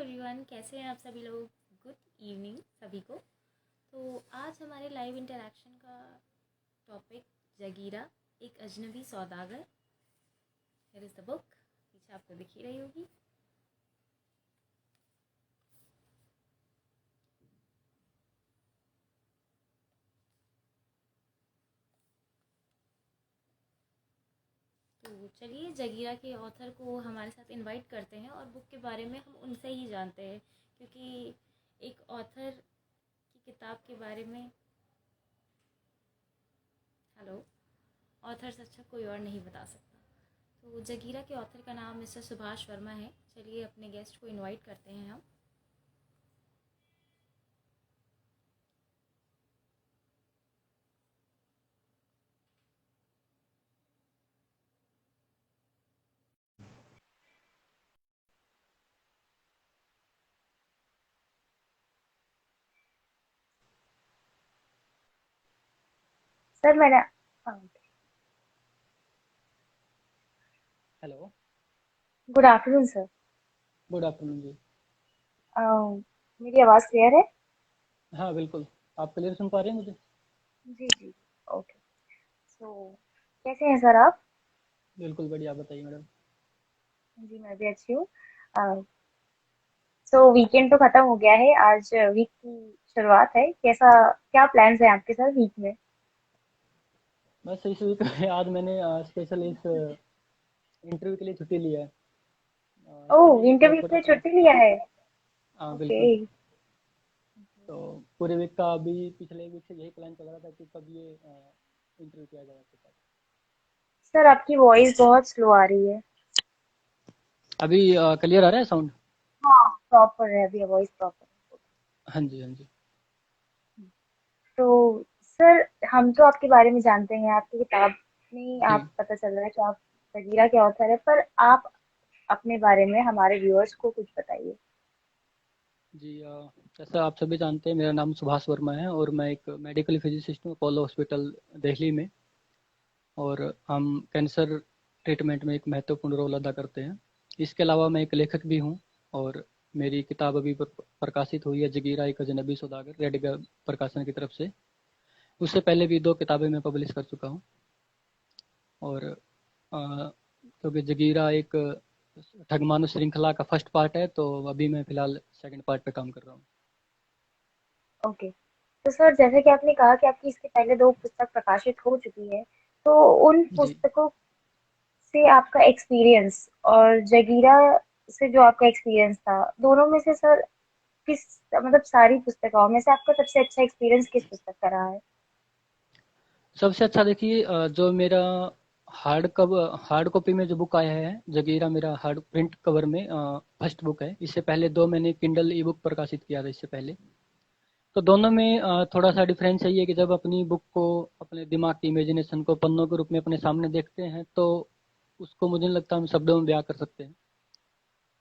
Everyone, कैसे हैं आप सभी लोग। गुड इवनिंग सभी को। तो आज हमारे लाइव इंटरेक्शन का टॉपिक जगीरा, एक अजनबी सौदागर। हियर इज़ द बुक, पीछे आपको दिख ही रही होगी। तो चलिए जगीरा के ऑथर को हमारे साथ इनवाइट करते हैं और बुक के बारे में हम उनसे ही जानते हैं, क्योंकि एक ऑथर की किताब के बारे में ऑथर से अच्छा कोई और नहीं बता सकता। तो जगीरा के ऑथर का नाम मिस्टर सुभाष वर्मा है। चलिए अपने गेस्ट को इनवाइट करते हैं हम। सर मैंने hello. Good afternoon sir. Good afternoon जी। मेरी आवाज़ क्लियर है? हाँ बिल्कुल। आप क्लियर सुन पा रहे हैं मुझे? जी जी। ओके। सो कैसे हैं सर आप? बिल्कुल बढ़िया, आप बताइए मैडम। जी मैं भी अच्छी हूँ। सो वीकेंड तो खत्म हो गया है, आज वीक की शुरुआत है। कैसा क्या प्लान्स हैं आपके सर वीक में? बस इस वीक में आज मैंने स्पेशल इस इंटरव्यू के लिए छुट्टी लिया है। इसमें ओह, एक इंटरव्यू के छोटा लिए सा। छुट्टी लिया है। हाँ ओके। बिल्कुल। तो पूरे वीक का अभी पिछले वीक से यही प्लान चल रहा था कि कब ये इंटरव्यू किया जाए आपके साथ। सर आपकी वॉइस बहुत स्लो आ रही है। अभी क्लियर आ रहा है साउंड? हाँ, प्रॉपर है, अभी वॉइस प्रॉपर है। हाँ जी, हाँ जी। तो सर हम तो आपके बारे में जानते हैं, आपकी किताब में जी आप पता चल रहा है कि आप सगीरा के ऑथर है, पर आप अपने बारे में हमारे व्यूअर्स को कुछ बताइए। जी। जैसा आप सभी जानते हैं, मेरा नाम सुभाष वर्मा है और मैं एक मेडिकल फिजिशिस्ट हूँ अपोलो हॉस्पिटल दिल्ली में। और हम कैंसर ट्रीटमेंट में एक महत्वपूर्ण रोल अदा करते हैं। इसके अलावा मैं एक लेखक भी हूँ। और मेरी किताब अभी प्रकाशित हुई है, जगीरा एक अजनबी सौदागर, रेडगर प्रकाशन की तरफ से। उससे पहले भी 2 किताबें मैं पब्लिश कर चुका हूँ। और क्योंकि जगीरा एक ठगमानु श्रृंखला का फर्स्ट पार्ट है, तो अभी मैं फ़िलहाल सेकंड पार्ट पे काम कर रहा हूँ। ओके। तो सर जैसे कि आपने कहा कि आपकी इसके पहले 2 पुस्तक प्रकाशित हो चुकी है, तो उन जी। पुस्तकों से आपका एक्सपीरियंस और जगीरा से जो आपका एक्सपीरियंस था, दोनों में से सर किस मतलब सारी पुस्तकों में से आपका सबसे अच्छा एक्सपीरियंस किस पुस्तक का रहा है? सबसे अच्छा देखिए, जो मेरा हार्ड कॉपी में जो बुक आया है जगीरा, मेरा हार्ड प्रिंट कवर में फर्स्ट बुक है। इससे पहले 2 मैंने किंडल ई बुक प्रकाशित किया था इससे पहले। तो दोनों में थोड़ा सा डिफरेंस यही है कि जब अपनी बुक को, अपने दिमाग की इमेजिनेशन को पन्नों के रूप में अपने सामने देखते हैं, तो उसको मुझे नहीं लगता हम शब्दों में बयां कर सकते हैं।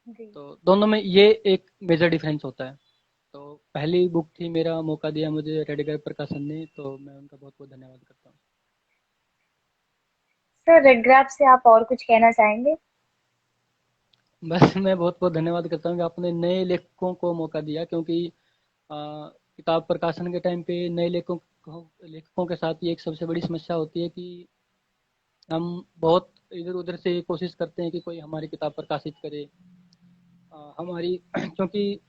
जी। तो दोनों में ये एक मेजर डिफरेंस होता है। तो पहली बुक थी, मेरा मौका दिया मुझे रेडगर प्रकाशन ने, तो मैं उनका बहुत बहुत धन्यवाद करता हूँ। सर रेड ग्राफ से आप और कुछ कहना चाहेंगे? बस मैं बहुत बहुत धन्यवाद करता हूँ कि आपने नए लेखकों को मौका दिया, क्योंकि किताब प्रकाशन के टाइम पे नए लेखकों के साथ ये एक सबसे बड़ी समस्या होती है कि हम बहुत इधर उधर से कोशिश करते हैं कि कोई हमारी किताब प्रकाशित करे। हमारी क्योंकि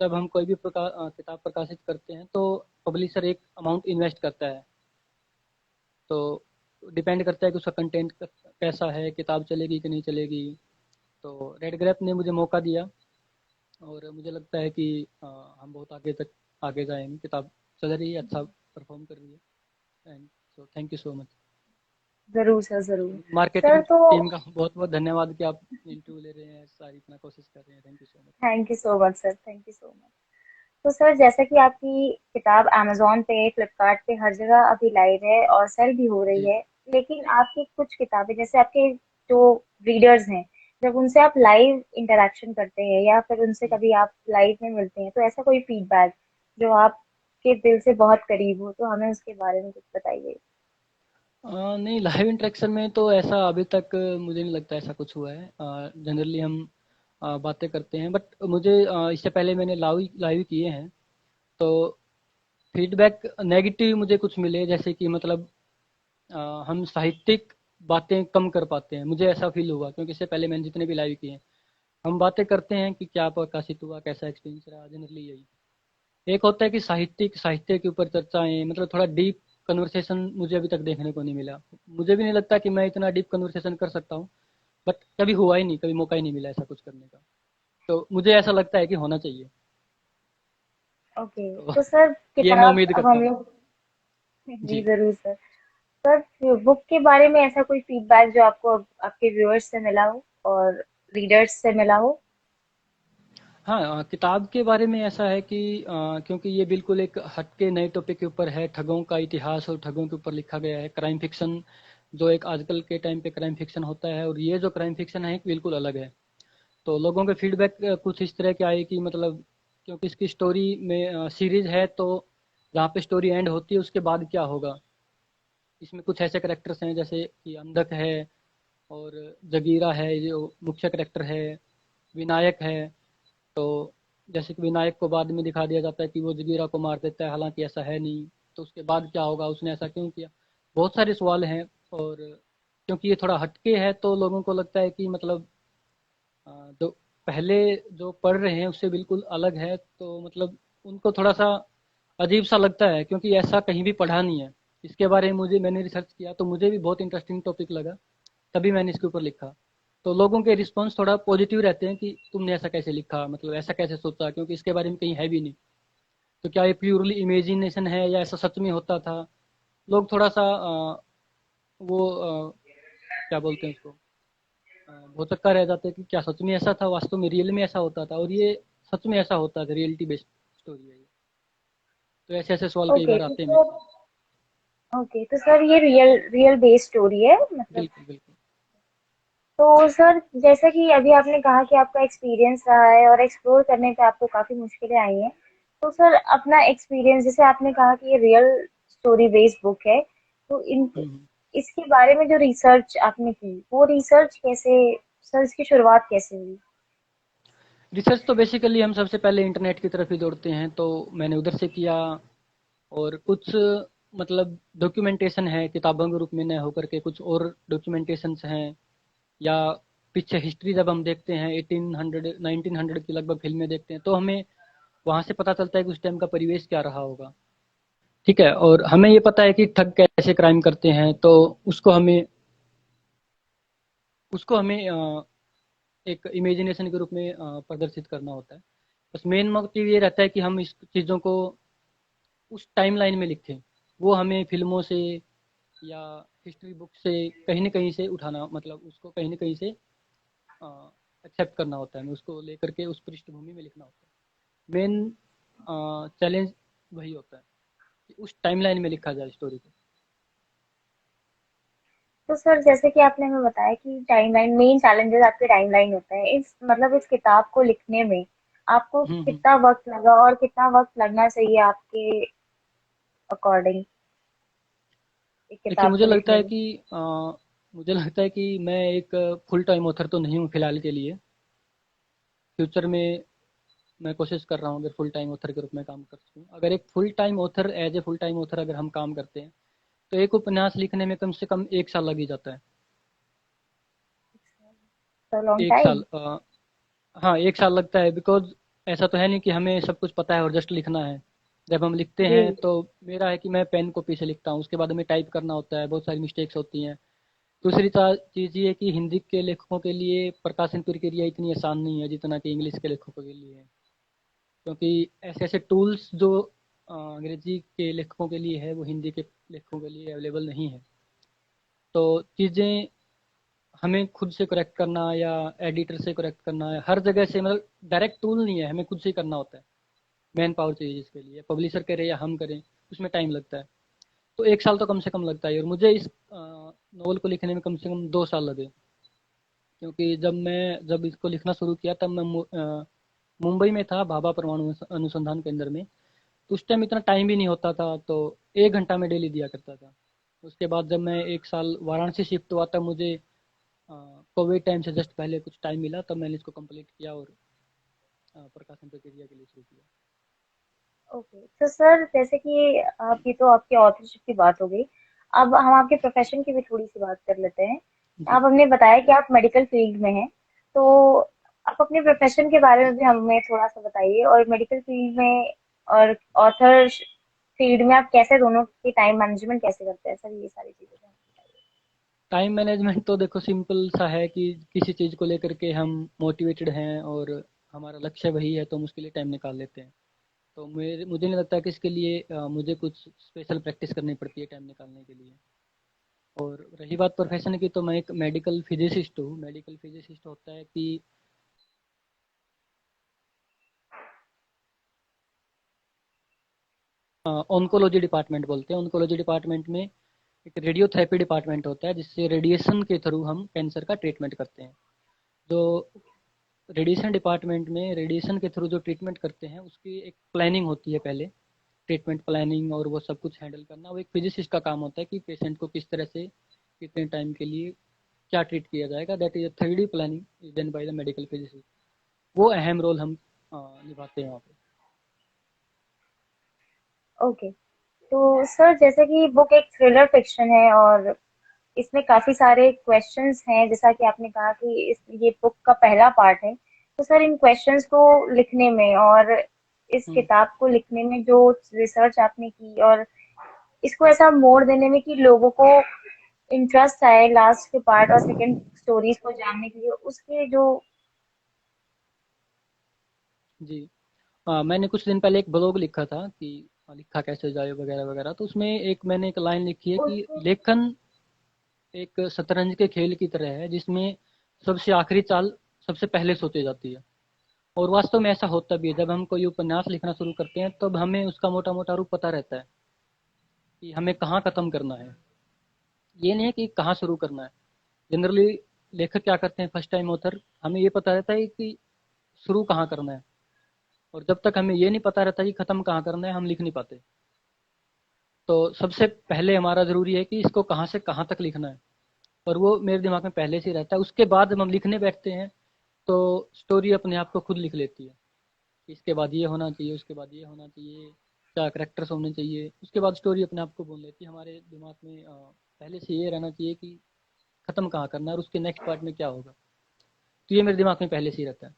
जब हम कोई भी किताब प्रकाशित करते हैं, तो पब्लिशर एक अमाउंट इन्वेस्ट करता है। तो डिपेंड करता है कि उसका कंटेंट कैसा है, किताब चलेगी कि नहीं चलेगी। तो रेड ग्रेप ने मुझे मौका दिया और मुझे लगता है कि हम बहुत आगे तक आगे जाएंगे। किताब चल रही है, अच्छा परफॉर्म कर रही है। And so thank you so much. ज़रूर सर, ज़रूर। सर मार्केटिंग तो टीम का बहुत बहुत धन्यवाद कि आप इंटरव्यू ले रहे हैं, सारी इतना कोशिश कर रहे हैं। Thank you so much. Thank you so much sir, thank you so much. तो सर जैसा कि आपकी किताब अमेज़न पे, फ्लिपकार्ट पे हर जगह अभी लाइव है और सेल भी हो रही जी। है, लेकिन आपकी कुछ किताबें जैसे आपके जो रीडर्स हैं, जब उनसे आप लाइव इंटरैक्शन करते हैं या फिर उनसे कभी आप लाइव में मिलते हैं, तो ऐसा कोई फीडबैक जो आपके दिल से बहुत करीब हो, तो हमें उसके बारे में कुछ बताइए। नहीं, लाइव इंटरेक्शन में तो ऐसा अभी तक मुझे नहीं लगता ऐसा कुछ हुआ है। जनरली हम बातें करते हैं, बट मुझे इससे पहले मैंने लाइव लाइव किए हैं, तो फीडबैक नेगेटिव मुझे कुछ मिले, जैसे कि मतलब हम साहित्यिक बातें कम कर पाते हैं, मुझे ऐसा फील हुआ, क्योंकि इससे पहले मैंने जितने भी लाइव किए हैं हम बातें करते हैं कि क्या प्रकाशित हुआ, कैसा एक्सपीरियंस रहा, जनरली यही। एक होता है कि साहित्य के ऊपर चर्चाएं, मतलब थोड़ा डीप कन्वर्सेशन मुझे अभी तक देखने को नहीं मिला। मुझे भी नहीं लगता कि मैं इतना डीप कन्वर्सेशन कर सकता हूँ, बट कभी हुआ ही नहीं, कभी मौका ही नहीं मिला ऐसा कुछ करने का। तो मुझे ऐसा लगता है कि होना चाहिए। ओके, तो तो सर ये मैं किताब उम्मीद अब करता हम हूँ। लोग जी जी। जरूर सर। सर बुक के बारे में ऐसा कोई फीडबैक जो आपको आपके व्यूअर्स से मिला हो और रीडर्स से मिला हो? हाँ, किताब के बारे में ऐसा है कि क्योंकि ये बिल्कुल एक हटके नए टॉपिक के ऊपर है, ठगों का इतिहास और ठगों के ऊपर लिखा गया है, क्राइम फिक्शन, जो एक आजकल के टाइम पे क्राइम फिक्शन होता है, और ये जो क्राइम फिक्शन है बिल्कुल अलग है। तो लोगों के फीडबैक कुछ इस तरह के आए कि मतलब, क्योंकि इसकी स्टोरी में सीरीज है, तो जहाँ पे स्टोरी एंड होती है उसके बाद क्या होगा, इसमें कुछ ऐसे करेक्टर्स हैं जैसे कि अंधक है, और जगीरा है जो मुख्य करेक्टर है, विनायक है। तो जैसे कि विनायक को बाद में दिखा दिया जाता है कि वो जगीरा को मार देता है, हालांकि ऐसा है नहीं। तो उसके बाद क्या होगा, उसने ऐसा क्यों किया, बहुत सारे सवाल हैं। और क्योंकि ये थोड़ा हटके है तो लोगों को लगता है कि मतलब जो पहले जो पढ़ रहे हैं उससे बिल्कुल अलग है, तो मतलब उनको थोड़ा सा अजीब सा लगता है, क्योंकि ऐसा कहीं भी पढ़ा नहीं है। इसके बारे में मैंने रिसर्च किया तो मुझे भी बहुत इंटरेस्टिंग टॉपिक लगा, तभी मैंने इसके ऊपर लिखा। तो लोगों के रिस्पॉन्स थोड़ा पॉजिटिव रहते हैं कि तुमने ऐसा कैसे लिखा, मतलब ऐसा कैसे सोचा, क्योंकि इसके बारे में कहीं है भी नहीं। तो क्या ये प्योरली इमेजिनेशन है या ऐसा सच में होता था। लोग थोड़ा सा वो क्या बोलते हैं उसको, बहुत चक्का रह जाते हैं कि क्या सच में ऐसा था, वास्तव में रियल में ऐसा होता था, और ये सच में ऐसा होता था, रियलिटी बेस्ड स्टोरी है ये। तो ऐसे ऐसे सवाल कई ओके बार तो आते हैं मेरे सर, साथ। ओके तो सर ये रियल रियल बेस्ड स्टोरी है मतलब? बिल्कुल बिल्कुल। तो सर जैसा कि अभी आपने कहा कि आपका एक्सपीरियंस रहा है और एक्सप्लोर करने पे आपको काफी मुश्किलें आई हैं, तो सर अपना एक्सपीरियंस, जैसे आपने कहा कि ये रियल स्टोरी बेस्ड बुक है, तो इन हम्म। इसके बारे में जो रिसर्च आपने की, वो रिसर्च कैसे, सर इसकी शुरुआत कैसे हुई? रिसर्च तो बेसिकली हम सबसे पहले इंटरनेट की तरफ ही दौड़ते हैं, तो मैंने उधर से किया। और कुछ मतलब डॉक्यूमेंटेशन है किताबों के रूप में न होकर के, कुछ और डॉक्यूमेंटेशंस हैं, या पीछे हिस्ट्री जब हम देखते हैं 1800 1900 की लगभग फिल्में देखते हैं, तो हमें वहाँ से पता चलता है कि उस टाइम का परिवेश क्या रहा होगा। ठीक है, और हमें ये पता है कि ठग कैसे क्राइम करते हैं, तो उसको हमें उसको हमें एक इमेजिनेशन के रूप में प्रदर्शित करना होता है। बस मेन मोटिव ये रहता है कि हम इस चीज़ों को उस टाइमलाइन में लिखें, वो हमें फिल्मों से या हिस्ट्री बुक से कहीं न कहीं से उठाना, मतलब उसको कहीं न कहीं से एक्सेप्ट करना होता है, हमें उसको लेकर के उस पृष्ठभूमि में लिखना होता है। मेन चैलेंज वही होता है कि उस टाइमलाइन में लिखा जाए स्टोरी को। तो सर जैसे कि आपने हमें बताया कि टाइमलाइन, मेन चैलेंजेस आपके टाइमलाइन होते हैं, इस मतलब इस किताब को लिखने में आपको हुँ। कितना वक्त लगा और कितना वक्त लगना चाहिए आपके अकॉर्डिंग एक देखिए, किताब को लिखने में? मुझे लगता है कि मैं एक फुल टाइम ऑथर तो नहीं हूँ फिलहाल के लिए। फ्यूचर में मैं कोशिश कर रहा हूँ अगर फुल टाइम ऑथर के रूप में काम कर सकूँ। अगर एक full time author, as a full time author अगर हम काम करते हैं, तो एक उपन्यास लिखने में कम से कम 1 साल लग ही जाता है। For long 1 time. साल हाँ, 1 साल लगता है, बिकॉज़ ऐसा तो है नहीं कि हमें सब कुछ पता है और जस्ट लिखना है। जब हम लिखते जी। हैं तो मेरा है कि मैं पेन कॉपी से लिखता हूँ, उसके बाद हमें टाइप करना होता है, बहुत सारी मिस्टेक्स होती हैं। दूसरी चीज़ ये है कि हिंदी के लेखकों के लिए प्रकाशन प्रक्रिया इतनी आसान नहीं है जितना कि इंग्लिश के लेखकों के लिए है। क्योंकि ऐसे ऐसे टूल्स जो अंग्रेजी के लेखकों के लिए है, वो हिंदी के लेखकों के लिए अवेलेबल नहीं है। तो चीज़ें हमें खुद से करेक्ट करना या एडिटर से करेक्ट करना, या हर जगह से, मतलब डायरेक्ट टूल नहीं है, हमें खुद से ही करना होता है। मैन पावर चाहिए जिसके लिए, पब्लिशर करे या हम करें, उसमें टाइम लगता है। तो 1 साल तो कम से कम लगता है, और मुझे इस नॉवल को लिखने में कम से कम 2 साल लगे। क्योंकि जब इसको लिखना शुरू किया तब मैं मुंबई में था, भाभा परमाणु अनुसंधान केंद्र में। तो उस टाइम इतना टाइम भी नहीं होता था, तो 1 घंटा मैं डेली दिया करता था। उसके बाद जब मैं 1 साल वाराणसी शिफ्ट हुआ तब मुझे कोविड टाइम से जस्ट पहले कुछ टाइम मिला, तब मैंने इसको कंप्लीट किया और प्रकाशन प्रक्रिया के लिए शुरू किया। ओके, तो सर जैसे कि आपकी तो आपके ऑथरशिप की बात हो गई, अब हम आपके प्रोफेशन की भी थोड़ी सी बात कर लेते हैं। जी। आप हमने बताया कि आप मेडिकल फील्ड में हैं, तो आप अपने प्रोफेशन के बारे में भी हमें थोड़ा सा बताइए, और मेडिकल फील्ड में और ऑथर फील्ड में आप कैसे दोनों की टाइम मैनेजमेंट कैसे करते हैं सर, ये सारी चीजें हमें बताइए। टाइम मैनेजमेंट तो देखो सिंपल सा है कि किसी चीज़ को लेकर के हम मोटिवेटेड हैं और हमारा लक्ष्य वही है तो हम उसके लिए टाइम निकाल लेते हैं। तो मुझे नहीं लगता कि इसके लिए मुझे कुछ स्पेशल प्रैक्टिस करनी पड़ती है टाइम निकालने के लिए। और रही बात प्रोफेशन की, तो मैं एक मेडिकल फिजिसिस्ट हूँ। मेडिकल फिजिसिस्ट होता है कि ऑन्कोलॉजी डिपार्टमेंट बोलते हैं। ऑन्कोलॉजी डिपार्टमेंट में एक रेडियोथेरेपी डिपार्टमेंट होता है, जिससे रेडिएशन के थ्रू हम कैंसर का ट्रीटमेंट करते हैं। जो रेडिएशन डिपार्टमेंट में रेडिएशन के थ्रू जो ट्रीटमेंट करते हैं उसकी एक प्लानिंग होती है पहले, ट्रीटमेंट प्लानिंग और वो सब कुछ हैंडल करना वो एक फिजिसिस्ट का काम होता है कि पेशेंट को किस तरह से कितने टाइम के लिए क्या ट्रीट किया जाएगा। That is 3D planning is done by the medical physicist. वो अहम रोल हम निभाते हैं वहाँ पे। ओके, तो सर जैसे कि बुक एक थ्रिलर फिक्शन है और इसमें काफी सारे क्वेश्चंस हैं, जैसा कि आपने कहा कि ये बुक का पहला पार्ट है, तो सर इन क्वेश्चंस को लिखने में और इस हम्म, किताब को लिखने में जो रिसर्च आपने की, और इसको ऐसा मोड़ देने में कि लोगों को इंटरेस्ट आए लास्ट के पार्ट और सेकंड स्टोरीज को जानने के लिए, उसके जो। जी। मैंने कुछ दिन पहले एक ब्लॉग लिखा था कि लिखा कैसे जाए वगैरह वगैरह, तो उसमें मैंने एक लाइन लिखी है कि उसके लेखन एक शतरंज के खेल की तरह है जिसमें सबसे आखिरी चाल सबसे पहले सोची जाती है। और वास्तव में ऐसा होता भी है। जब हम कोई उपन्यास लिखना शुरू करते हैं तब हमें उसका मोटा मोटा रूप पता रहता है कि हमें कहाँ खत्म करना है, ये नहीं है कि कहाँ शुरू करना है। जनरली लेखक क्या करते हैं, फर्स्ट टाइम ऑथर, हमें ये पता रहता है कि शुरू कहाँ करना है। और जब तक हमें ये नहीं पता रहता कि खत्म कहाँ करना है हम लिख नहीं पाते। तो सबसे पहले हमारा ज़रूरी है कि इसको कहाँ से कहाँ तक लिखना है, और वो मेरे दिमाग में पहले से ही रहता है। उसके बाद जब हम लिखने बैठते हैं तो स्टोरी अपने आप को खुद लिख लेती है। इसके बाद ये होना चाहिए, उसके बाद ये होना चाहिए, क्या करेक्टर्स होने चाहिए, उसके बाद स्टोरी अपने आप को बोल लेती है। हमारे दिमाग में पहले से ये रहना चाहिए कि ख़त्म कहाँ करना है और उसके नेक्स्ट पार्ट में क्या होगा। तो ये मेरे दिमाग में पहले से ही रहता है।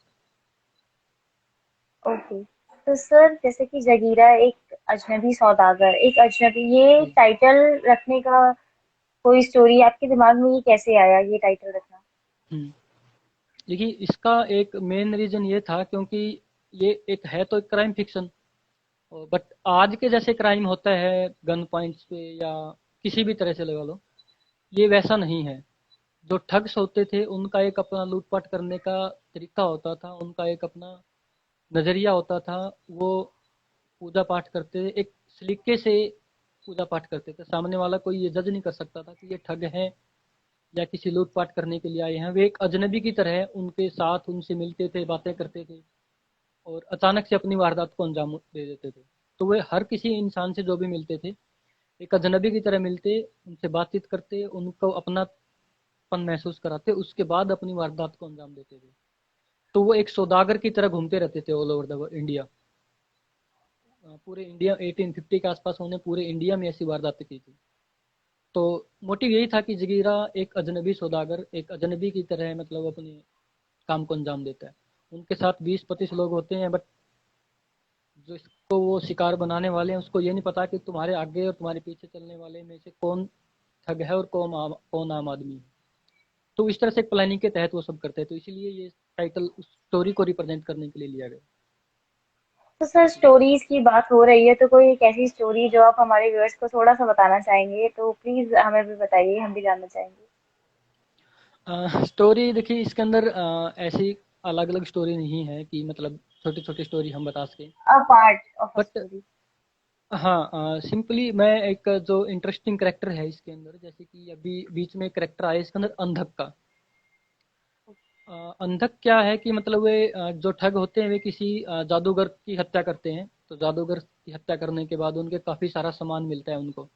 ओके, तो सर जैसे कि जगीरा एक अजनबी सौदागर, एक अजनबी, ये जी। टाइटल रखने का कोई स्टोरी आपके दिमाग में, ये कैसे आया ये टाइटल रखना। हम्म। देखिए इसका एक मेन रीज़न ये था क्योंकि ये एक है तो एक क्राइम फिक्शन, बट आज के जैसे क्राइम होता है गन पॉइंट्स पे या किसी भी तरह से लगा लो, ये वैसा नहीं है। जो ठग्स होते थे उनका एक अपना लूटपाट करने का तरीका होता था, उनका एक अपना नज़रिया होता था। वो पूजा पाठ करते थे, एक सलीके से पूजा पाठ करते थे। सामने वाला कोई ये जज नहीं कर सकता था कि ये ठग हैं या किसी लूटपाट करने के लिए आए हैं। वे एक अजनबी की तरह उनके साथ उनसे मिलते थे, बातें करते थे और अचानक से अपनी वारदात को अंजाम दे देते थे। तो वे हर किसी इंसान से जो भी मिलते थे एक अजनबी की तरह मिलते, उनसे बातचीत करते, उनको अपनापन महसूस कराते, उसके बाद अपनी वारदात को अंजाम देते थे। तो वो एक सौदागर की तरह घूमते रहते थे ऑल ओवर द इंडिया। पूरे इंडिया 1850 के आसपास उन्होंने पूरे इंडिया में ऐसी वारदातें की थी। तो मोटिव यही था कि जगीरा एक अजनबी सौदागर एक अजनबी की तरह मतलब अपने काम को अंजाम देता है। उनके साथ 20-25 लोग होते हैं, बट जो इसको वो शिकार बनाने वाले हैं उसको ये नहीं पता कि तुम्हारे आगे और तुम्हारे पीछे चलने वाले में से कौन ठग है और कौन आम आदमी है। तो इस तरह से एक प्लानिंग के तहत वो सब करते हैं। तो इसीलिए ये टाइटल उस स्टोरी को रिप्रेजेंट करने के लिए लिया गया। तो सर जी। स्टोरीज की बात हो रही है, तो कोई एक ऐसी स्टोरी जो आप हमारे व्यूअर्स को थोड़ा सा बताना चाहेंगे, तो प्लीज हमें भी बताइए, हम भी जानना चाहेंगे। स्टोरी देखिए इसके अंदर ऐसी अलग अलग स्टोरी नहीं है कि मतलब छोटी छोटी स्टोरी हम बता सकें। A part of a but story. हाँ, सिंपली मैं एक जो इंटरेस्टिंग करेक्टर है इसके अंदर, जैसे कि अभी बीच में एक करेक्टर आया इसके अंदर अंधक का। अंधक क्या है कि मतलब वे जो ठग होते हैं वे किसी जादूगर की हत्या करते हैं। तो जादूगर की हत्या करने के बाद उनके काफ़ी सारा सामान मिलता है उनको।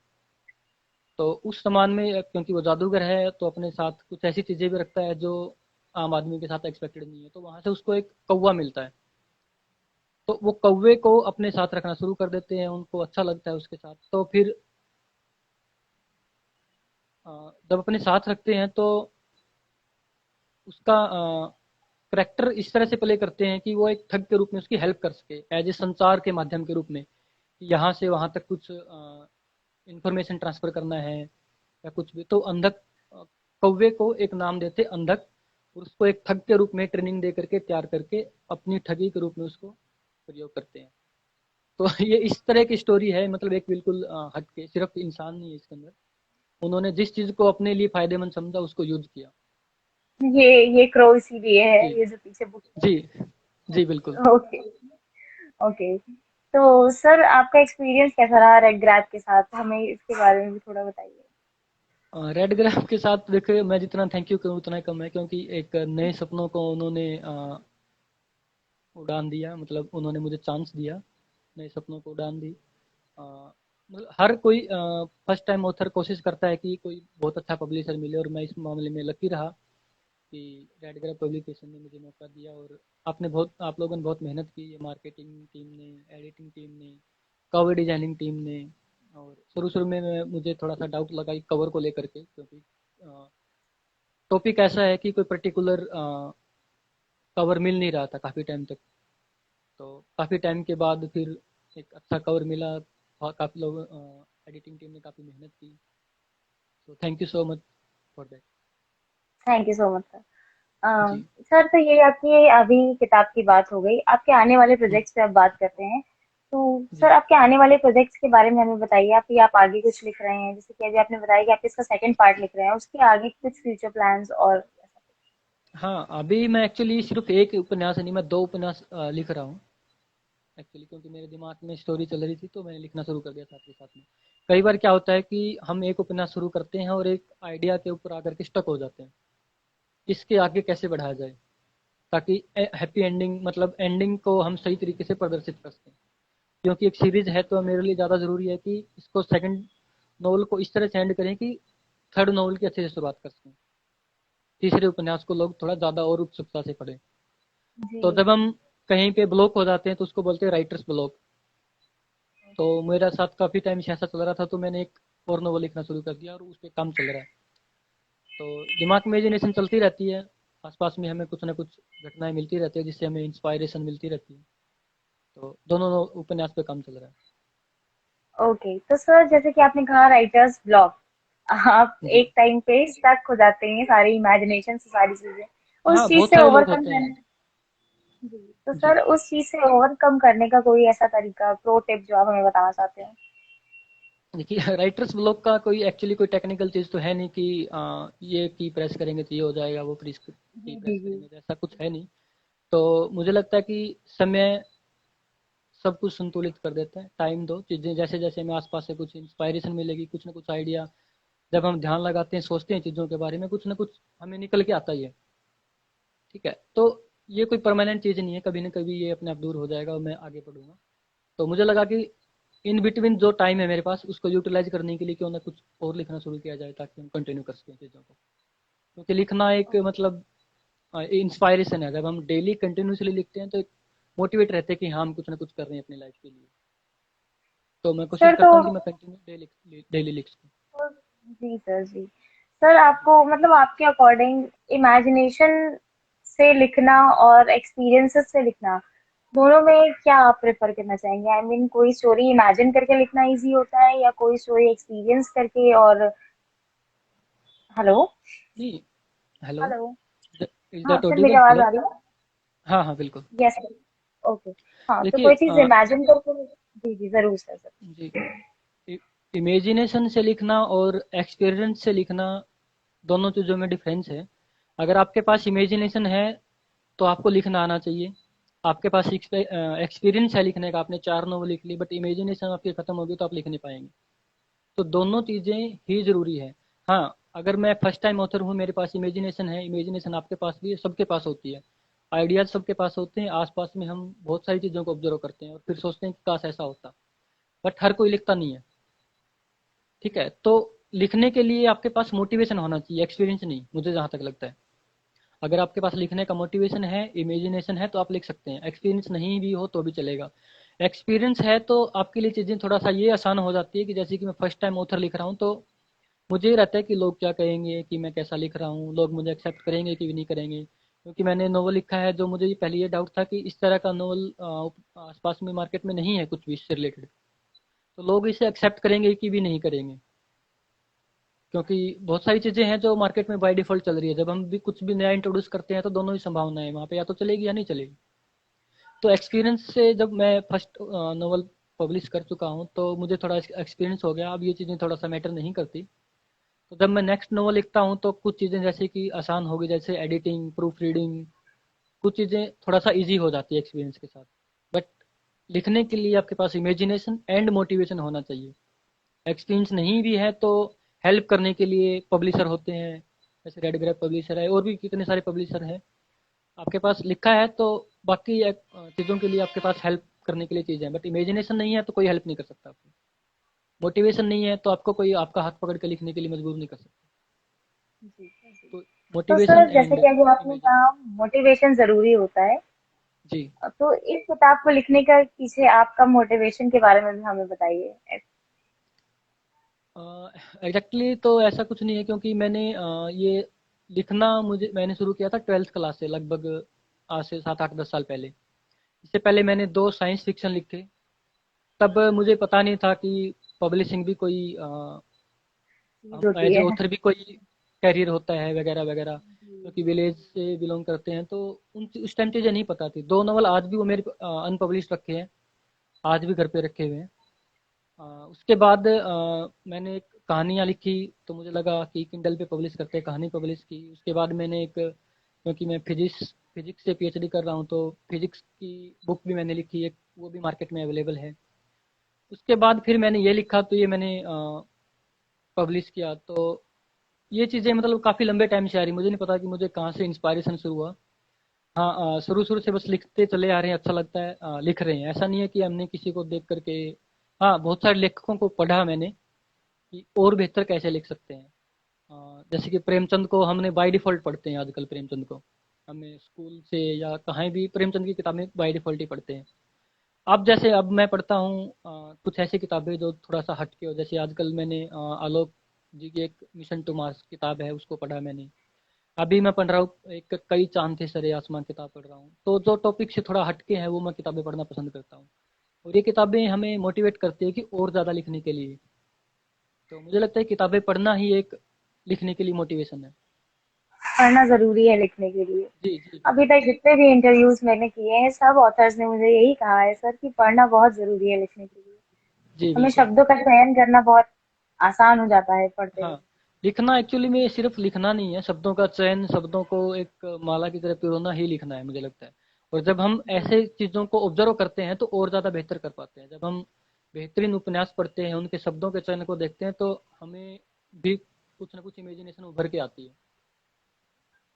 तो उस सामान में क्योंकि वो जादूगर है तो अपने साथ कुछ ऐसी चीज़ें भी रखता है जो आम आदमी के साथ एक्सपेक्टेड नहीं है, तो वहाँ से उसको एक कौवा मिलता है। तो वो कौवे को अपने साथ रखना शुरू कर देते हैं, उनको अच्छा लगता है उसके साथ। तो फिर जब अपने साथ रखते हैं तो उसका करैक्टर इस तरह से प्ले करते हैं कि वो एक ठग के रूप में उसकी हेल्प कर सके, एज ए संचार के माध्यम के रूप में, कि यहाँ से वहाँ तक कुछ इंफॉर्मेशन ट्रांसफर करना है या कुछ भी। तो अंधक कौवे को एक नाम देते अंधक, और उसको एक ठग के रूप में ट्रेनिंग दे करके तैयार करके अपनी ठगी के रूप में उसको प्रयोग करते हैं। तो ये इस तरह की स्टोरी है, मतलब एक बिल्कुल हट के, सिर्फ इंसान नहीं है इसके अंदर, उन्होंने जिस चीज को अपने लिए फायदेमंद समझा उसको यूज किया। ये क्रो इसीलिए है, जी ये जो पीछे बुक जी जी बिल्कुल। है। ओके। ओके। तो सर आपका एक्सपीरियंस कैसा रहा रेड ग्रैप के साथ, हमें इसके बारे में भी थोड़ा बताइए। रेड ग्राफ के साथ देखिए, मैं जितना थैंक यू करूँ उतना कम है, क्योंकि एक नए सपनों को उन्होंने उड़ान दिया, मतलब उन्होंने मुझे चांस दिया, नए सपनों को उड़ान दी। मतलब हर कोई फर्स्ट टाइम ऑथर कोशिश करता है कि कोई बहुत अच्छा पब्लिशर मिले, और मैं इस मामले में लकी रहा कि रेड ग्राफ पब्लिकेशन ने मुझे मौका दिया। और आप लोगों ने बहुत मेहनत की है, मार्केटिंग टीम ने, एडिटिंग टीम ने, कवर डिजाइनिंग टीम ने। और शुरू शुरू में मुझे थोड़ा सा डाउट लगा कवर को लेकर के, क्योंकि टॉपिक ऐसा है कि कोई पर्टिकुलर कवर मिल नहीं रहा था काफ़ी टाइम तक। तो काफ़ी टाइम के बाद फिर एक अच्छा कवर मिला, और काफ़ी लोग, एडिटिंग टीम ने काफ़ी मेहनत की। तो thank you so much for that. Thank you so much sir. जी सर तो ये आपकी अभी किताब की बात हो गई, आपके आने वाले हम्म, प्रोजेक्ट्स पे आप बात करते हैं। तो जी सर आपके आने वाले प्रोजेक्ट्स के बारे में हमें बताइए, आप आगे कुछ लिख रहे हैं, जैसे कि अभी आपने बताया कि आप इसका सेकंड पार्ट लिख रहे हैं, उसके आगे कुछ फ्यूचर प्लान्स और ऐसा हाँ, अभी मैं एक्चुअली सिर्फ एक उपन्यास नहीं, मैं 2 उपन्यास लिख रहा हूँ एक्चुअली, क्योंकि मेरे दिमाग में स्टोरी चल रही थी तो मैंने लिखना शुरू कर दिया साथ के साथ में। कई बार क्या होता है कि हम एक उपन्यास शुरू करते हैं और एक आइडिया के ऊपर आकर के स्टक हो जाते हैं, इसके आगे कैसे बढ़ाया जाए ताकि हैप्पी एंडिंग, मतलब एंडिंग को हम सही तरीके से प्रदर्शित कर सकें। क्योंकि एक सीरीज है तो मेरे लिए ज़्यादा ज़रूरी है कि इसको सेकंड नॉवल को इस तरह से एंड करें कि थर्ड नॉवल की अच्छे से शुरुआत कर सकें, तीसरे उपन्यास को लोग थोड़ा ज़्यादा और उत्सुकता से पढ़ें। जी। तो जब हम कहीं पे ब्लॉक हो जाते हैं तो उसको बोलते हैं राइटर्स ब्लॉक। तो मेरा साथ काफ़ी टाइम से ऐसा चल रहा था, तो मैंने एक और नॉवल लिखना शुरू कर दिया और उस पर काम चल रहा है। तो दिमाग में इमेजिनेशन चलती रहती है, आसपास में हमें कुछ ना कुछ घटनाएं मिलती रहती है जिससे हमें इंस्पायरेशन मिलती रहती है। तो दोनों उपन्यास पे काम चल रहा ओके, तो सर जैसे कि आपने कहा राइटर्स ब्लॉक, आप है। जी एक टाइम पे स्टक हो जाते हैं सारी इमेजिनेशन से, सारी चीजें उस हाँ, चीज बहुत से सारे लोग ओवरकम होते हैं। करने। जी। तो जी सर उस चीज से ओवरकम करने का कोई ऐसा तरीका, प्रो टिप जो आप हमें बताना चाहते हैं। देखिए, राइटर्स ब्लॉक का कोई एक्चुअली कोई टेक्निकल चीज़ तो है नहीं कि ये की प्रेस करेंगे तो ये हो जाएगा, वो की जी प्रेस जी जी। करेंगे तो ऐसा कुछ है नहीं। तो मुझे लगता है कि समय सब कुछ संतुलित कर देता है। टाइम दो, चीज़ें जैसे जैसे हमें आसपास से कुछ इंस्पायरेशन मिलेगी, कुछ ना कुछ आइडिया, जब हम ध्यान लगाते हैं, सोचते हैं चीज़ों के बारे में, कुछ ना कुछ हमें निकल के आता ही है। ठीक है, तो ये कोई परमानेंट चीज़ नहीं है, कभी ना कभी ये अपने आप दूर हो जाएगा और मैं आगे बढ़ूंगा। तो मुझे लगा कि इन बिटवीन जो टाइम है मेरे पास उसको यूटिलाइज करने के लिए क्यों ना कुछ और लिखना शुरू किया जाए ताकि हम कंटिन्यू कर सकें चीज़ों को। क्योंकि लिखना एक मतलब इंस्पायरेशन है, जब हम डेली कंटिन्यूसली लिखते हैं तो एक मोटिवेट रहते हैं कि हाँ हम कुछ ना कुछ कर रहे हैं अपनी लाइफ के लिए। तो मैं कोशिश सर तो करता हूँ कि मैं कंटिन्यू डेली लिख सकूँ। जी सर जी। सर आपको मतलब आपके अकॉर्डिंग इमेजिनेशन से लिखना और एक्सपीरियंसेस से लिखना, दोनों में क्या आप प्रेफर करना चाहेंगे? आई I मीन कोई स्टोरी इमेजिन करके लिखना इजी होता है या कोई स्टोरी एक्सपीरियंस करके? और हेलो। नहीं, हेलो, हेलो। इज हाँ दैट सर, मेरी ऑडिबल? आवाज हेलो। आ रही है? हाँ हाँ बिल्कुल। Yes sir. ओके। हाँ तो देखिए कोई चीज इमेजिन करके। जी जी जरूर सर सर। जी, इमेजिनेशन से लिखना और एक्सपीरियंस से लिखना, दोनों चीज़ों में डिफरेंस है। अगर आपके पास इमेजिनेशन है तो आपको लिखना आना चाहिए। आपके पास एक्सपीरियंस है लिखने का, आपने 4 नॉवल लिख ली बट इमेजिनेशन आपकी खत्म होगी तो आप लिख नहीं पाएंगे। तो दोनों चीज़ें ही ज़रूरी है। हाँ, अगर मैं फर्स्ट टाइम ऑथर हूँ, मेरे पास इमेजिनेशन है, इमेजिनेशन आपके पास भी है, सबके पास होती है, आइडियाज़ सबके पास होते हैं। आसपास में हम बहुत सारी चीज़ों को ऑब्जर्व करते हैं और फिर सोचते हैं कि काश ऐसा होता, बट हर कोई लिखता नहीं है। ठीक है, तो लिखने के लिए आपके पास मोटिवेशन होना चाहिए, एक्सपीरियंस नहीं, मुझे जहाँ तक लगता है। अगर आपके पास लिखने का मोटिवेशन है, इमेजिनेशन है, तो आप लिख सकते हैं। एक्सपीरियंस नहीं भी हो तो भी चलेगा। एक्सपीरियंस है तो आपके लिए चीज़ें थोड़ा सा ये आसान हो जाती है कि जैसे कि मैं फर्स्ट टाइम ऑथर लिख रहा हूँ, तो मुझे ये रहता है कि लोग क्या कहेंगे, कि मैं कैसा लिख रहा हूँ, लोग मुझे एक्सेप्ट करेंगे कि नहीं करेंगे। क्योंकि मैंने नोवेल लिखा है, जो मुझे पहले ये डाउट था कि इस तरह का नोवेल आसपास में मार्केट में नहीं है कुछ भी इससे रिलेटेड, तो लोग इसे एक्सेप्ट करेंगे कि भी नहीं करेंगे। क्योंकि बहुत सारी चीज़ें हैं जो मार्केट में बाय डिफ़ॉल्ट चल रही है, जब हम भी कुछ भी नया इंट्रोड्यूस करते हैं तो दोनों ही संभावना है वहाँ पे, या तो चलेगी या नहीं चलेगी। तो एक्सपीरियंस से जब मैं फर्स्ट नॉवल पब्लिश कर चुका हूँ तो मुझे थोड़ा एक्सपीरियंस हो गया, अब ये चीज़ें थोड़ा सा मैटर नहीं करती। तो जब मैं नेक्स्ट नॉवल लिखता हूँ तो कुछ चीज़ें जैसे कि आसान हो गई, जैसे एडिटिंग, प्रूफ रीडिंग, कुछ चीज़ें थोड़ा सा ईजी हो जाती है एक्सपीरियंस के साथ। बट लिखने के लिए आपके पास इमेजिनेशन एंड मोटिवेशन होना चाहिए। एक्सपीरियंस नहीं भी है तो हेल्प करने के लिए पब्लिशर होते हैं, जैसे रेड ग्रेप पब्लिशर है और भी कितने सारे पब्लिशर हैं। आपके पास लिखा है तो बाकी चीज़ों के लिए आपके पास हेल्प करने के लिए चीज़ें हैं, बट इमेजिनेशन नहीं है तो कोई हेल्प नहीं कर सकता आपको। मोटिवेशन नहीं है तो आपको कोई आपका हाथ पकड़ के लिखने के लिए मजबूर नहीं कर सकता। जी जी। तो तो सर मोटिवेशन जैसे एंड कि अभी आपने इमेजिनेशन। कहा मोटिवेशन जरूरी होता है, जी। तो इस किताब को लिखने का पीछे आपका मोटिवेशन के बारे में भी हमें बताइए। एग्जैक्टली तो ऐसा कुछ नहीं है, क्योंकि मैंने ये लिखना मैंने शुरू किया था 12th क्लास से, लगभग आज से 7 8 10 साल पहले। इससे पहले मैंने 2 साइंस फिक्शन लिखे। तब मुझे पता नहीं था कि पब्लिशिंग भी कोई चीज होती एज ए है। ऑथर भी कोई कैरियर होता है वगैरह वगैरह। जी क्योंकि जी विलेज से बिलोंग करते हैं तो उस टाइम चीज़ें नहीं पता थी। 2 नॉवल आज भी वो मेरे अनपब्लिश्ड रखे हैं, आज भी घर पे रखे हुए हैं। उसके बाद मैंने एक कहानियाँ लिखी, तो मुझे लगा कि किंडल पे पब्लिश करते हैं, कहानी पब्लिश की। उसके बाद मैंने एक, क्योंकि मैं फिजिक्स से पीएचडी कर रहा हूँ, तो फिजिक्स की बुक भी मैंने लिखी, एक वो भी मार्केट में अवेलेबल है। उसके बाद फिर मैंने ये लिखा, तो ये मैंने पब्लिश किया। तो ये चीज़ें मतलब काफ़ी लंबे टाइम से आ रही, मुझे नहीं पता कि मुझे कहाँ से इंस्पायरेशन शुरू हुआ। हाँ, शुरू शुरू से बस लिखते चले आ रहे हैं, अच्छा लगता है, लिख रहे हैं। ऐसा नहीं है कि हमने किसी को देख करके, हाँ बहुत सारे लेखकों को पढ़ा मैंने कि और बेहतर कैसे लिख सकते हैं। जैसे कि प्रेमचंद को हमने बाय डिफ़ॉल्ट पढ़ते हैं आजकल, प्रेमचंद को हमें स्कूल से या कहीं भी प्रेमचंद की किताबें बाय डिफ़ॉल्ट ही पढ़ते हैं। अब जैसे अब मैं पढ़ता हूँ कुछ ऐसी किताबें जो थोड़ा सा हट के हो, जैसे आजकल मैंने आलोक जी की एक मिशन टू मार्स किताब है, उसको पढ़ा मैंने। अभी मैं पढ़ रहा हूँ एक कई चांद थे सरे आसमान किताब पढ़ रहा हूँ। तो जो टॉपिक से थोड़ा हटके है वो मैं किताबें पढ़ना पसंद करता हूँ। और ये किताबें हमें मोटिवेट करती है कि और ज़्यादा लिखने के लिए। तो मुझे लगता है किताबें पढ़ना ही एक लिखने के लिए मोटिवेशन है। पढ़ना जरूरी है लिखने के लिए। जी जी अभी तक जितने भी इंटरव्यूज मैंने किए हैं सब ऑथर्स ने मुझे यही कहा है सर कि पढ़ना बहुत जरूरी है लिखने के लिए। जी हमें बिल्कुल। शब्दों का चयन करना बहुत आसान हो जाता है पढ़ते हाँ, वक्त। लिखना एक्चुअली में सिर्फ लिखना नहीं है, शब्दों का चयन, शब्दों को एक माला की तरह पिरोना ही लिखना है, मुझे लगता है। और जब हम जी ऐसे चीज़ों को ऑब्जर्व करते हैं तो और ज़्यादा बेहतर कर पाते हैं। जब हम बेहतरीन उपन्यास पढ़ते हैं, उनके शब्दों के चयन को देखते हैं, तो हमें भी कुछ ना कुछ इमेजिनेशन उभर के आती है।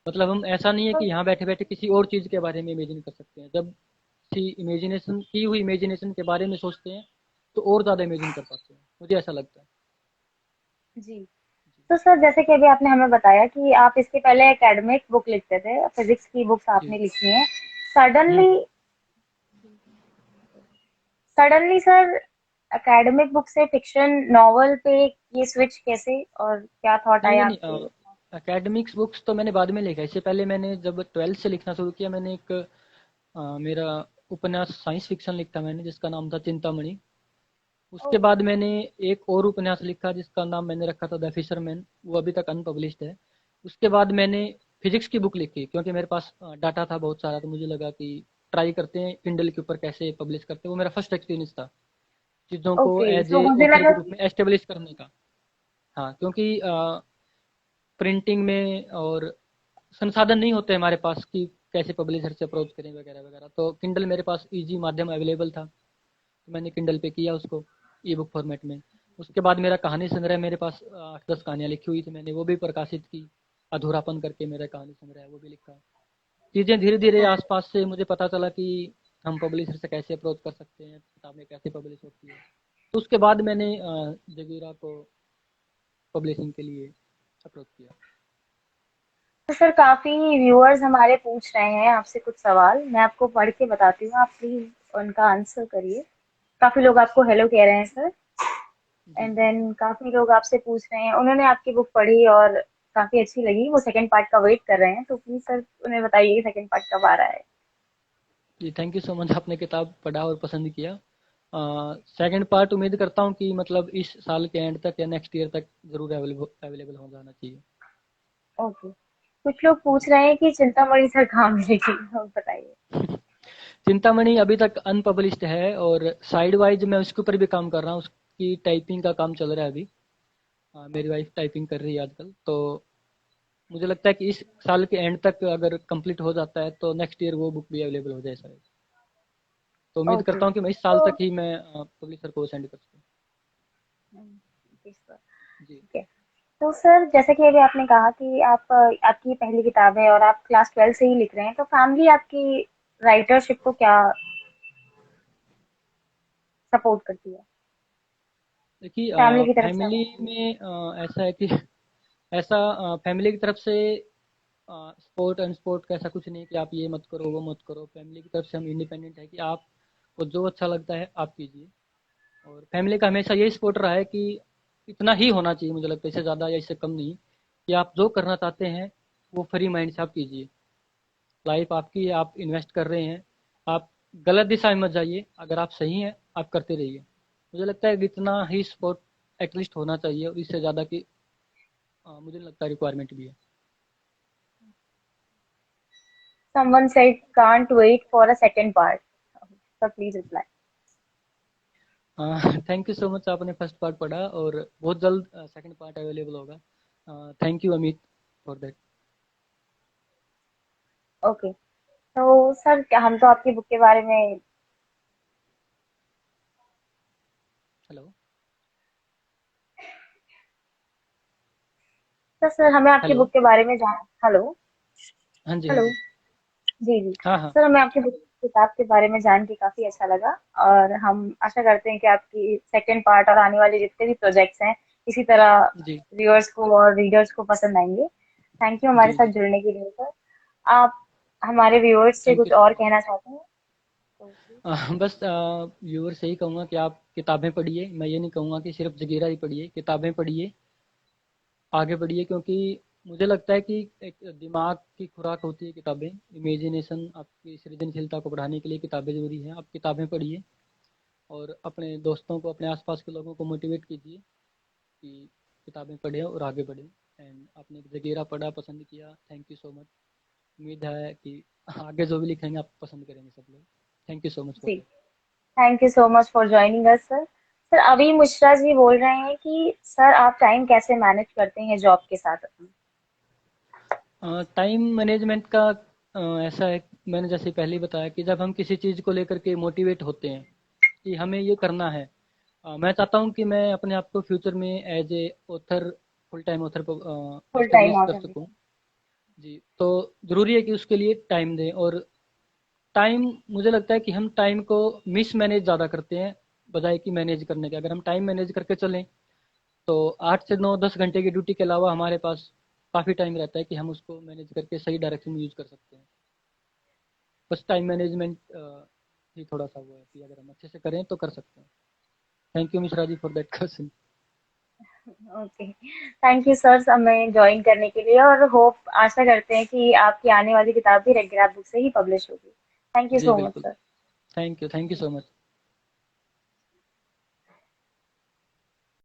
मतलब हम, ऐसा नहीं है तो कि यहाँ बैठे बैठे किसी और चीज़ के बारे में इमेजिन कर सकते हैं। जब किसी इमेजिनेशन की हुई इमेजिनेशन के बारे में सोचते हैं तो और ज़्यादा इमेजिन कर पाते हैं, मुझे ऐसा लगता है। जी। तो सर जैसे कि अभी आपने हमें बताया कि आप इसके पहले एकेडमिक बुक लिखते थे, फिजिक्स की बुक्स जी। आपने लिखी हैं। Suddenly suddenly sir academic book से फिक्शन नॉवल पे ये स्विच कैसे और क्या थॉट नहीं आया नहीं आपके? नहीं, एकेडमिक्स बुक्स तो मैंने बाद में लिखा है। इससे पहले मैंने जब 12th से लिखना शुरू किया, मैंने एक मेरा उपन्यास साइंस फिक्शन लिखा मैंने, जिसका नाम था चिंतामणि। उसके ओके। बाद मैंने एक और उपन्यास लिखा जिसका नाम मैंने रखा था द फिशरमैन, वो अभी तक अनपब्लिश्ड है। उसके बाद मैंने फिजिक्स की बुक लिखी, क्योंकि मेरे पास डाटा था बहुत सारा, तो मुझे लगा कि ट्राई करते हैं किंडल के ऊपर कैसे पब्लिश करते हैं। वो मेरा फर्स्ट एक्सपीरियंस था चीज़ों को ओके एज तो ए मुझे ऑथर लगा के रूप कि में एस्टेब्लिश करने का। हाँ, क्योंकि प्रिंटिंग में और संसाधन नहीं होते हमारे पास कि कैसे पब्लिशर से अप्रोच करें वगैरह वगैरह। तो किंडल मेरे पास इजी माध्यम अवेलेबल था, तो मैंने किंडल पे किया उसको ई बुक फॉर्मेट में। उसके बाद मेरा कहानी संग्रह, मेरे पास 8 10 कहानियाँ लिखी हुई थी, मैंने वो भी प्रकाशित की। अधूरापन करके मेरा कहानी संग्रह है, वो भी लिखा। चीज़ें धीरे धीरे आसपास से मुझे पता चला कि हम पब्लिशर से कैसे अप्रोच कर सकते हैं, किताबें कैसे पब्लिश होती है। तो उसके बाद मैंने जगीरा को पब्लिशिंग के लिए अप्रोच किया। तो सर काफी व्यूअर्स हमारे पूछ रहे हैं आपसे कुछ सवाल, मैं आपको पढ़ के बताती हूँ, आप प्लीज उनका आंसर करिए। काफी लोग आपको हेलो कह रहे हैं सर। जी एंड देन काफी लोग आपसे पूछ रहे हैं, उन्होंने आपकी बुक पढ़ी और काफी अच्छी लगी, वो सेकंड पार्ट का वेट कर रहे हैं, तो प्लीज सर उन्हें बताइए कि सेकंड पार्ट कब आ रहा है। जी, थैंक यू सो मच, आपने किताब पढ़ा और पसंद किया। सेकंड पार्ट उम्मीद करता हूँ कि मतलब इस साल के एंड तक या नेक्स्ट ईयर तक ज़रूर अवेलेबल हो जाना चाहिए। ओके। कुछ लोग पूछ जी रहे हैं कि चिंतामणि सर कहाँ मिलेगी, अब बताइए। चिंतामणि अभी तक अनपब्लिश्ड है और साइड वाइज मैं उसके ऊपर भी काम कर रहा हूँ, उसकी टाइपिंग का काम चल रहा है अभी। मेरी वाइफ टाइपिंग कर रही है आजकल, तो मुझे लगता है कि इस साल के एंड तक अगर कंप्लीट हो जाता है तो नेक्स्ट ईयर वो बुक भी अवेलेबल हो जाए शायद। तो उम्मीद ओके करता हूँ कि मैं इस साल तो तक ही मैं पब्लिशर को सेंड कर सकूँ। ओके सर, जी ठीक है। तो सर जैसे कि अभी आपने कहा कि आप आपकी पहली किताब है और आप क्लास 12 से ही लिख रहे हैं, तो फैमिली आपकी राइटरशिप को क्या सपोर्ट करती है, देखिए फैमिली की तरफ से फैमिली आपको? में ऐसा है कि ऐसा फैमिली की तरफ से स्पोर्ट अनस्पोर्ट का ऐसा कुछ नहीं है कि आप ये मत करो वो मत करो। फैमिली की तरफ से हम इंडिपेंडेंट है कि आपको जो अच्छा लगता है आप कीजिए। और फैमिली का हमेशा यही सपोर्ट रहा है कि इतना ही होना चाहिए, मुझे लगता है इससे ज़्यादा या इससे कम नहीं, कि आप जो करना चाहते हैं वो फ्री माइंड से आप कीजिए। लाइफ आपकी है, आप इन्वेस्ट कर रहे हैं, आप गलत दिशा में मत जाइए, अगर आप सही हैं आप करते रहिए। मुझे लगता है कि इतना ही सपोर्ट एटलीस्ट होना चाहिए और इससे ज़्यादा की मुझे नहीं लगता रिक्वायरमेंट भी है। Someone said can't wait for a second part. So please reply. Thank you so much, आपने फर्स्ट पार्ट पढ़ा और बहुत जल्द सेकंड पार्ट अवेलेबल होगा। Thank you Amit for that. Okay. तो सर हम तो आपकी बुक के बारे में, हेलो तो सर हमें आपकी हेलो। बुक के बारे में जान, हेलो हाँ जी हाँ हेलो, जी। जी जी, हाँ हाँ। सर हमें आपकी बुक किताब के बारे में जान के काफी अच्छा लगा, और हम आशा करते हैं कि आपकी सेकंड पार्ट और आने वाले जितने भी प्रोजेक्ट्स हैं इसी तरह जी व्यूअर्स को और रीडर्स को पसंद आएंगे। थैंक यू हमारे जी साथ जी। जुड़ने के लिए सर। आप हमारे व्यूअर्स से थैंक कुछ यू सो और मच। कहना चाहते हैं तो? बस व्यूअर से ही कहूँगा कि आप किताबें पढ़िए। मैं ये नहीं कहूँगा कि सिर्फ जगीरा ही पढ़िए, किताबें पढ़िए, आगे बढ़िए। क्योंकि मुझे लगता है कि एक दिमाग की खुराक होती है किताबें, इमेजिनेशन, आपकी सृजनशीलता को बढ़ाने के लिए किताबें ज़रूरी हैं। आप किताबें पढ़िए और अपने दोस्तों को, अपने आसपास के लोगों को मोटिवेट कीजिए कि किताबें पढ़ें और आगे बढ़ें। एंड आपने जगीरा पढ़ा, पसंद किया, थैंक यू सो मच। उम्मीद है कि आगे जो भी लिखेंगे आप पसंद करेंगे सब लोग। Thank you so much for जी, that. Thank you so much for joining us sir. Sir अभी मिश्रा जी बोल रहे हैं कि सर आप टाइम कैसे मैनेज करते हैं जॉब के साथ अपनी? टाइम मैनेजमेंट का ऐसा है, मैंने जैसे पहले ही बताया कि जब हम किसी चीज़ को लेकर के मोटिवेट होते हैं कि हमें ये करना है। मैं चाहता हूँ कि मैं अपने आप को फ्यूचर में as a author, full time author full time establish कर ऑथर भी। सकूँ। जी, तो ज़रूरी है कि उसके लिए टाइम दें। और टाइम, मुझे लगता है कि हम टाइम को मिस मैनेज ज़्यादा करते हैं बजाय कि मैनेज करने के। अगर हम टाइम मैनेज करके चलें तो 8 से 9 10 घंटे की ड्यूटी के अलावा हमारे पास काफ़ी टाइम रहता है कि हम उसको मैनेज करके सही डायरेक्शन में यूज़ कर सकते हैं। बस टाइम मैनेजमेंट ही थोड़ा सा वो है कि अगर हम अच्छे से करें तो कर सकते हैं। Thank you Mishra ji for that question. Okay, thank you sir हमें ज्वाइन करने के लिए, और होप आशा करते हैं कि आपकी आने वाली किताब भी रेड ग्राफ बुक से ही पब्लिश होगी। थैंक यू जी सो मच बिल्कुल। Sir. Thank you so much.